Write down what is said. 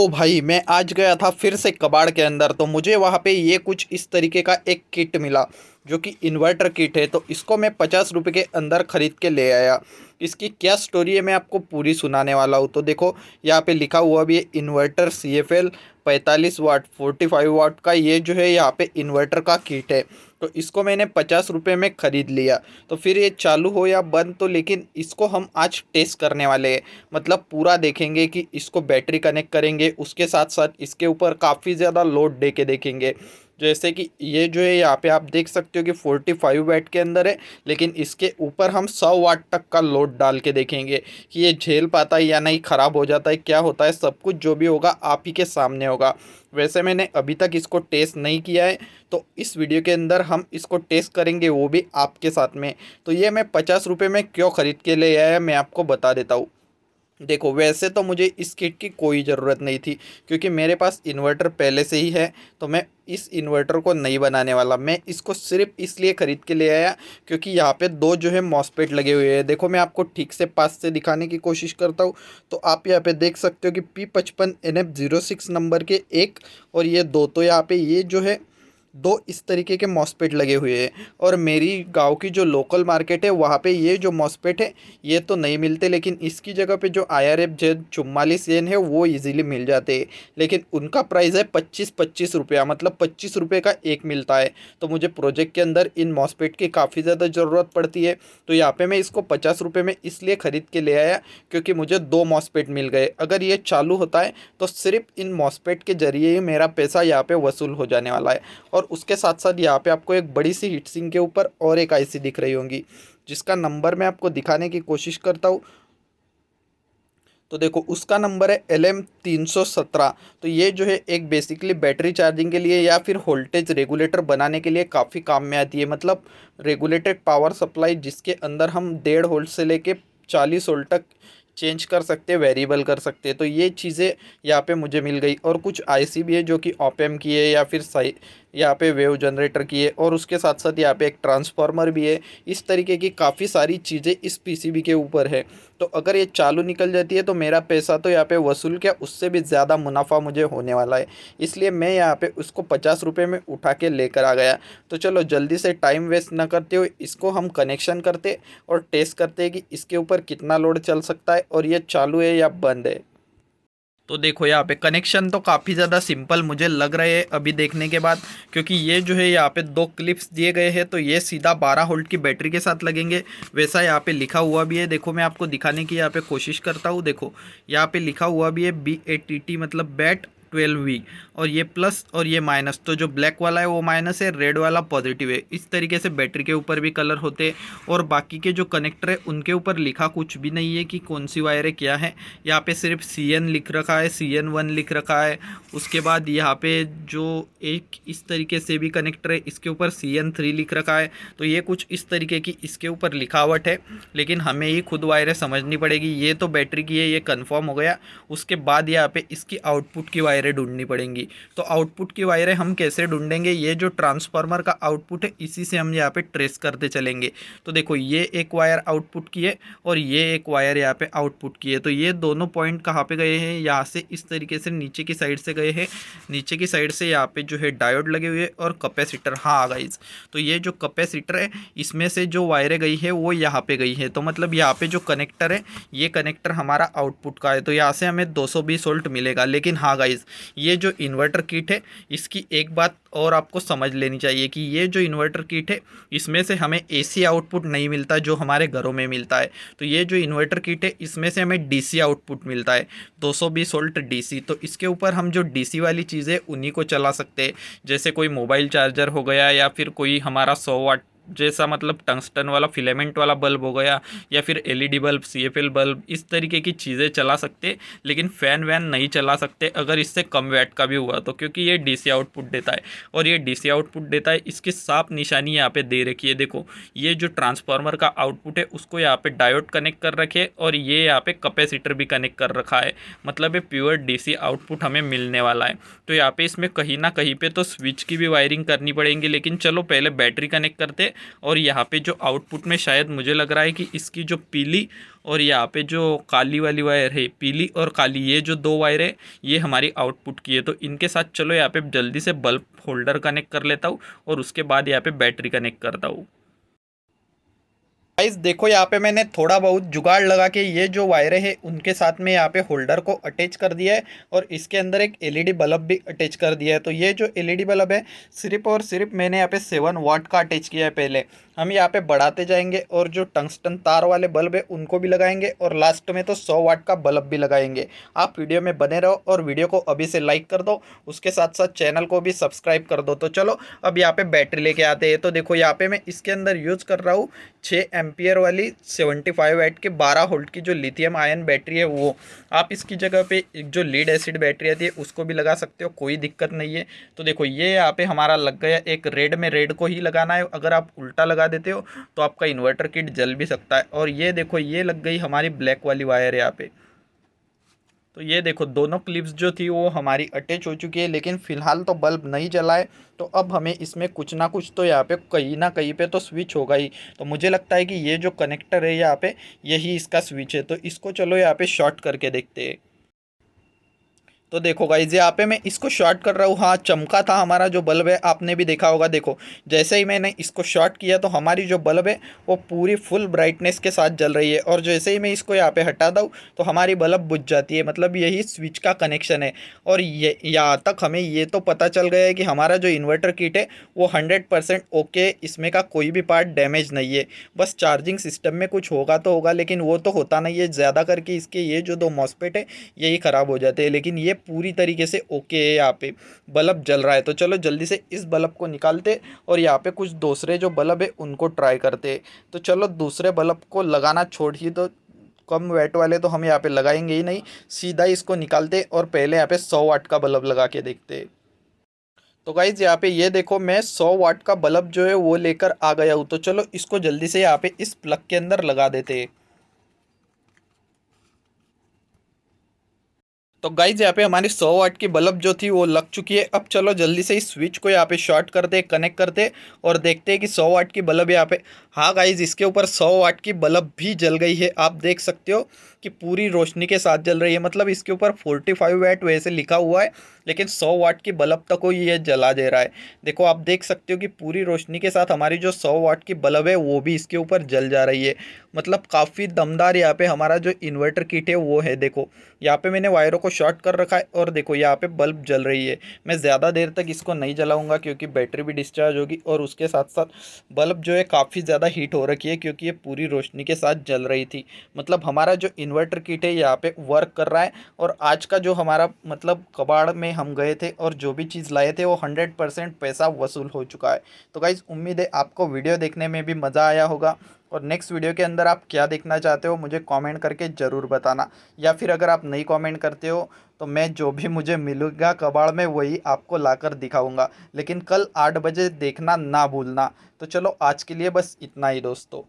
तो भाई मैं आज गया था फिर से कबाड़ के अंदर, तो मुझे वहाँ पे ये कुछ इस तरीके का एक किट मिला जो कि इन्वर्टर किट है। तो इसको मैं 50 रुपये के अंदर ख़रीद के ले आया। इसकी क्या स्टोरी है मैं आपको पूरी सुनाने वाला हूँ। तो देखो, यहाँ पे लिखा हुआ भी है इन्वर्टर CFL 45 वाट 45 वाट का, ये जो है यहाँ पे इन्वर्टर का किट है। तो इसको मैंने 50 रुपये में ख़रीद लिया। तो फिर ये चालू हो या बंद, तो लेकिन इसको हम आज टेस्ट करने वाले हैं। मतलब पूरा देखेंगे कि इसको बैटरी कनेक्ट करेंगे, उसके साथ साथ इसके ऊपर काफ़ी ज़्यादा लोड दे के देखेंगे। जैसे कि ये जो है यहाँ पे आप देख सकते हो कि 45 वाट के अंदर है, लेकिन इसके ऊपर हम 100 वाट तक का लोड डाल के देखेंगे कि ये झेल पाता है या नहीं, ख़राब हो जाता है, क्या होता है। सब कुछ जो भी होगा आप ही के सामने होगा। वैसे मैंने अभी तक इसको टेस्ट नहीं किया है, तो इस वीडियो के अंदर हम इसको टेस्ट करेंगे, वो भी आपके साथ में। तो ये मैं 50 रुपये में क्यों ख़रीद के ले आया मैं आपको बता देता हूँ। देखो, वैसे तो मुझे इस किट की कोई ज़रूरत नहीं थी, क्योंकि मेरे पास इन्वर्टर पहले से ही है। तो मैं इस इन्वर्टर को नहीं बनाने वाला, मैं इसको सिर्फ इसलिए ख़रीद के ले आया क्योंकि यहाँ पे दो जो है मॉसपेट लगे हुए हैं। देखो, मैं आपको ठीक से पास से दिखाने की कोशिश करता हूँ। तो आप यहाँ पे देख सकते हो कि P55NF06 नंबर के एक और ये दो, तो यहाँ पे ये जो है दो इस तरीके के मॉसपेट लगे हुए हैं। और मेरी गांव की जो लोकल मार्केट है वहाँ पे ये जो मॉसपेट है ये तो नहीं मिलते, लेकिन इसकी जगह पे जो IRF Z44N है वो इजीली मिल जाते हैं। लेकिन उनका प्राइस है 25-25 रुपया, मतलब 25 रुपये का एक मिलता है। तो मुझे प्रोजेक्ट के अंदर इन मॉसपेट की काफ़ी ज़्यादा ज़रूरत पड़ती है। तो यहाँ पे मैं इसको 50 रुपये में इसलिए ख़रीद के ले आया क्योंकि मुझे दो मॉसपेट मिल गए। अगर ये चालू होता है तो सिर्फ इन मॉसपेट के ज़रिए ही मेरा पैसा यहाँ पे वसूल हो जाने वाला है। और उसके साथ साथ यहाँ पे आपको एक बड़ी सी हीट सिंक के ऊपर और एक IC दिख रही होंगी, जिसका नंबर मैं आपको दिखाने की कोशिश करता हूँ। तो देखो, उसका नंबर है LM317। तो ये जो है एक बेसिकली बैटरी चार्जिंग के लिए या फिर वोल्टेज रेगुलेटर बनाने के लिए काफ़ी काम में आती है। मतलब रेगुलेटेड पावर सप्लाई जिसके अंदर हम 1.5 वोल्ट से लेके 40 वोल्ट तक चेंज कर सकते हैं, वेरिएबल कर सकते हैं। तो ये चीज़ें यहाँ पे मुझे मिल गई। और कुछ IC भी है जो कि ऑप एम्प की है या फिर साइ यहाँ पे वेव जनरेटर की है, और उसके साथ साथ यहाँ पे एक ट्रांसफार्मर भी है। इस तरीके की काफ़ी सारी चीज़ें इस PCB के ऊपर है। तो अगर ये चालू निकल जाती है तो मेरा पैसा तो यहाँ पे वसूल, क्या उससे भी ज़्यादा मुनाफा मुझे होने वाला है। इसलिए मैं यहाँ पे उसको 50 रुपये में उठा के लेकर आ गया। तो चलो जल्दी से टाइम वेस्ट ना करते हुए इसको हम कनेक्शन करते और टेस्ट करते हैं कि इसके ऊपर कितना लोड चल सकता है और ये चालू है या बंद है। तो देखो, यहाँ पे कनेक्शन तो काफ़ी ज़्यादा सिंपल मुझे लग रहे हैं अभी देखने के बाद, क्योंकि ये जो है यहाँ पे दो क्लिप्स दिए गए हैं। तो ये सीधा 12 वोल्ट की बैटरी के साथ लगेंगे, वैसा यहाँ पे लिखा हुआ भी है। देखो, मैं आपको दिखाने की यहाँ पे कोशिश करता हूँ। देखो, यहाँ पे लिखा हुआ भी है BATT, मतलब बैट 12V। और ये प्लस और ये माइनस, तो जो ब्लैक वाला है वो माइनस है, रेड वाला पॉजिटिव है। इस तरीके से बैटरी के ऊपर भी कलर होते हैं। और बाकी के जो कनेक्टर है उनके ऊपर लिखा कुछ भी नहीं है कि कौन सी वायर है, क्या है। यहाँ पे सिर्फ CN लिख रखा है, CN1 लिख रखा है। उसके बाद यहाँ पे जो एक इस तरीके से भी कनेक्टर है इसके ऊपर CN3 लिख रखा है। तो ये कुछ इस तरीके की इसके ऊपर लिखावट है, लेकिन हमें ही खुद वायरें समझनी पड़ेगी। ये तो बैटरी की है, ये कन्फर्म हो गया। उसके बाद यहाँ पे इसकी आउटपुट की वायरें ढूंढनी पड़ेंगी। तो आउटपुट की वायरें हम कैसे ढूंढेंगे, ये जो ट्रांसफार्मर का आउटपुट है इसी से हम यहाँ पे ट्रेस करते चलेंगे। तो देखो, ये एक वायर आउटपुट की है और ये एक वायर यहाँ पे आउटपुट की है। तो ये दोनों पॉइंट कहाँ पे गए हैं, यहाँ से इस तरीके से नीचे की साइड से गए हैं। नीचे की साइड से यहाँ पे जो है डायोड लगे हुए और कैपेसिटर। हाँ गाइज, तो ये जो कैपेसिटर है इसमें से जो वायरें गई है वो यहाँ पे गई है। तो मतलब यहाँ पे जो कनेक्टर है ये कनेक्टर हमारा आउटपुट का है। तो यहाँ से हमें 220 वोल्ट मिलेगा। लेकिन हाँ गाइज, ये जो इन्वर्टर किट है इसकी एक बात और आपको समझ लेनी चाहिए कि ये जो इन्वर्टर किट है इसमें से हमें AC आउटपुट नहीं मिलता जो हमारे घरों में मिलता है। तो ये जो इन्वर्टर किट है इसमें से हमें DC आउटपुट मिलता है, 220 वोल्ट DC। तो इसके ऊपर हम जो DC वाली चीज़ें उन्हीं को चला सकते हैं, जैसे कोई मोबाइल चार्जर हो गया या फिर कोई हमारा 100 वाट जैसा मतलब टंगस्टन वाला फिलेमेंट वाला बल्ब हो गया, या फिर LED बल्ब, CFL बल्ब, इस तरीके की चीज़ें चला सकते। लेकिन फ़ैन वैन नहीं चला सकते अगर इससे कम वैट का भी हुआ तो, क्योंकि ये DC आउटपुट देता है। और ये DC आउटपुट देता है, इसकी साफ निशानी यहाँ पे दे रखी है। देखो, ये जो ट्रांसफार्मर का आउटपुट है उसको यहाँ पे डायोड कनेक्ट कर रखे और ये यहाँ पे कैपेसिटर भी कनेक्ट कर रखा है। मतलब ये प्योर DC आउटपुट हमें मिलने वाला है। तो यहाँ पे इसमें कहीं ना कहीं पे तो स्विच की भी वायरिंग करनी पड़ेगी, लेकिन चलो पहले बैटरी कनेक्ट करते और यहाँ पे जो आउटपुट में शायद मुझे लग रहा है कि इसकी जो पीली और यहाँ पे जो काली वाली वायर है, पीली और काली, ये जो दो वायर है ये हमारी आउटपुट की है। तो इनके साथ चलो यहाँ पे जल्दी से बल्ब होल्डर कनेक्ट कर लेता हूँ और उसके बाद यहाँ पे बैटरी कनेक्ट करता हूँ। गाइस देखो यहाँ पे मैंने थोड़ा बहुत जुगाड़ लगा के ये जो वायरें हैं उनके साथ में यहाँ पे होल्डर को अटैच कर दिया है और इसके अंदर एक एलईडी बल्ब भी अटैच कर दिया है। तो ये जो एलईडी बल्ब है सिर्फ और सिर्फ मैंने यहाँ पे 7 वाट का अटैच किया है। पहले हम यहाँ पे बढ़ाते जाएंगे और जो टंगस्टन तार वाले बल्ब है उनको भी लगाएंगे और लास्ट में तो 100 वाट का बल्ब भी लगाएंगे। आप वीडियो में बने रहो और वीडियो को अभी से लाइक कर दो, उसके साथ साथ चैनल को भी सब्सक्राइब कर दो। तो चलो अब यहाँ पे बैटरी लेके आते हैं। तो देखो यहाँ पे मैं इसके अंदर यूज़ कर रहा हूँ 6 एम्पियर वाली 75 वाट के 12 वोल्ट की जो लिथियम आयन बैटरी है वो। आप इसकी जगह पे एक जो लीड एसिड बैटरी आती है उसको भी लगा सकते हो, कोई दिक्कत नहीं है। तो देखो ये यहाँ पे हमारा लग गया, एक रेड में रेड को ही लगाना है, अगर आप उल्टा लगा देते हो तो आपका इन्वर्टर किट जल भी सकता है। और ये देखो ये लग गई हमारी ब्लैक वाली वायर यहाँ पे। तो ये देखो दोनों क्लिप्स जो थी वो हमारी अटैच हो चुकी है, लेकिन फ़िलहाल तो बल्ब नहीं जला है। तो अब हमें इसमें कुछ ना कुछ तो यहाँ पे कहीं ना कहीं पे तो स्विच होगा ही। तो मुझे लगता है कि ये जो कनेक्टर है यहाँ पे यही इसका स्विच है। तो इसको चलो यहाँ पे शॉर्ट करके देखते हैं। तो देखो गाइस यहाँ पे मैं इसको शॉर्ट कर रहा हूँ। हाँ चमका था हमारा जो बल्ब है, आपने भी देखा होगा। देखो जैसे ही मैंने इसको शॉर्ट किया तो हमारी जो बल्ब है वो पूरी फुल ब्राइटनेस के साथ जल रही है और जैसे ही मैं इसको यहाँ पे हटा दूँ तो हमारी बल्ब बुझ जाती है। मतलब यही स्विच का कनेक्शन है। और ये यहाँ तक हमें ये तो पता चल गया है कि हमारा जो इन्वर्टर किट है वो 100% ओके, इसमें का कोई भी पार्ट डैमेज नहीं है। बस चार्जिंग सिस्टम में कुछ होगा तो होगा, लेकिन वो तो होता नहीं है। ज़्यादा करके इसके ये जो 2 मॉसफेट है यही ख़राब हो जाते हैं, लेकिन ये पूरी तरीके से ओके है। यहाँ पे बल्ब जल रहा है। तो चलो जल्दी से इस बल्ब को निकालते और यहाँ पे कुछ दूसरे जो बल्ब है उनको ट्राई करते। तो चलो दूसरे बल्ब को लगाना छोड़ ही दो, कम वेट वाले तो हम यहाँ पे लगाएंगे ही नहीं, सीधा इसको निकालते और पहले यहाँ पे 100 वाट का बल्ब लगा के देखते। तो गाइज यहाँ पे ये देखो मैं 100 वाट का बल्ब जो है वो लेकर आ गया हूँ। तो चलो इसको जल्दी से यहाँ पे इस प्लग के अंदर लगा देते। तो गाइज यहाँ पे हमारी 100 वाट की बल्ब जो थी वो लग चुकी है। अब चलो जल्दी से इस स्विच को यहाँ पे शॉर्ट करते, कनेक्ट करते और देखते हैं कि 100 वाट की बल्ब यहाँ पे, हाँ गाइज इसके ऊपर 100 वाट की बल्ब भी जल गई है। आप देख सकते हो कि पूरी रोशनी के साथ जल रही है। मतलब इसके ऊपर 45 वाट वैसे लिखा हुआ है, लेकिन 100 वाट की बल्ब तक को ये जला दे रहा है। देखो आप देख सकते हो कि पूरी रोशनी के साथ हमारी जो 100 वाट की बल्ब है वो भी इसके ऊपर जल जा रही है। मतलब काफ़ी दमदार यहाँ पे हमारा जो इन्वर्टर किट है वो है। देखो यहाँ पे मैंने वायरों को शॉर्ट कर रखा है और देखो यहाँ पे बल्ब जल रही है। मैं ज़्यादा देर तक इसको नहीं जलाऊंगा क्योंकि बैटरी भी डिस्चार्ज होगी और उसके साथ साथ बल्ब जो है काफ़ी ज़्यादा हीट हो रखी है क्योंकि ये पूरी रोशनी के साथ जल रही थी। मतलब हमारा जो इन्वर्टर किट है यहाँ पे वर्क कर रहा है। और आज का जो हमारा मतलब कबाड़ में हम गए थे और जो भी चीज़ लाए थे वो 100% पैसा वसूल हो चुका है। तो गाइज़ उम्मीद है आपको वीडियो देखने में भी मज़ा आया होगा और नेक्स्ट वीडियो के अंदर आप क्या देखना चाहते हो मुझे कमेंट करके ज़रूर बताना। या फिर अगर आप नहीं कमेंट करते हो तो मैं जो भी मुझे मिलेगा कबाड़ में वही आपको लाकर दिखाऊंगा। लेकिन कल 8 बजे देखना ना भूलना। तो चलो आज के लिए बस इतना ही दोस्तों।